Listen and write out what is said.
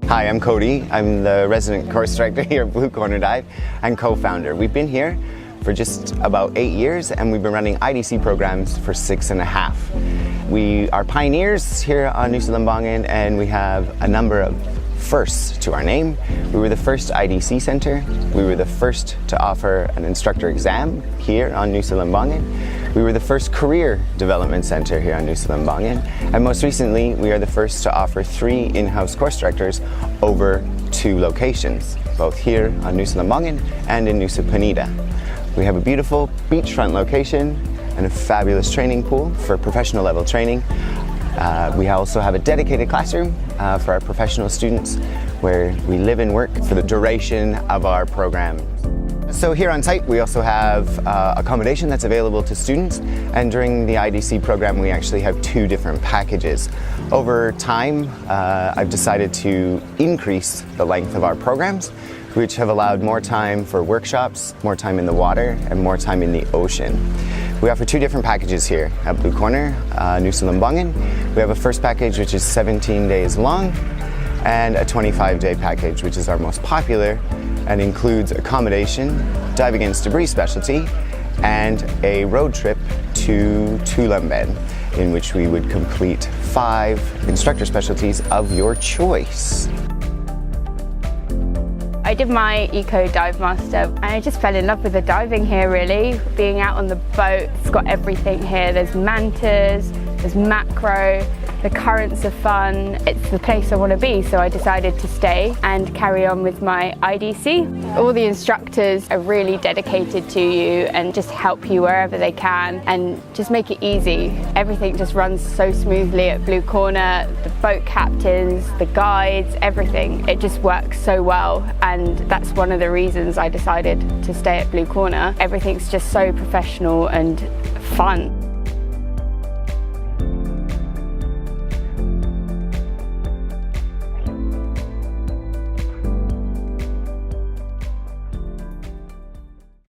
Hi, I'm Cody. I'm the resident course director here at Blue Corner Dive and co-founder. We've been here for just about 8 years and we've been running IDC programs for 6.5. We are pioneers here on Nusa Lembongan and we have a number of firsts to our name. We were the first IDC Centre. We were the first to offer an instructor exam here on Nusa Lembongan. We were the first career development centre here on Nusa Lembongan. And most recently, we are the first to offer 3 in-house course directors over 2 locations, both here on Nusa Lembongan and in Nusa Penida. We have a beautiful beachfront location and a fabulous training pool for professional level training. We also have a dedicated classroom for our professional students where we live and work for the duration of our program. So here on site we also have accommodation that's available to students, and during the IDC program we actually have 2 different packages. Over time I've decided to increase the length of our programs, which have allowed more time for workshops, more time in the water and more time in the ocean. We offer 2 different packages here at Blue Corner, Nusa Lembongan. We have a first package which is 17 days long and a 25-day package which is our most popular and includes accommodation, dive against debris specialty and a road trip to Tulamben in which we would complete 5 instructor specialties of your choice. I did my Eco Dive Master and I just fell in love with the diving here really. Being out on the boat, it's got everything here. There's mantas, there's macro, the currents are fun. It's the place I want to be, so I decided to stay and carry on with my IDC. All the instructors are really dedicated to you and just help you wherever they can and just make it easy. Everything just runs so smoothly at Blue Corner. The boat captains, the guides, everything. It just works so well, and that's one of the reasons I decided to stay at Blue Corner. Everything's just so professional and fun.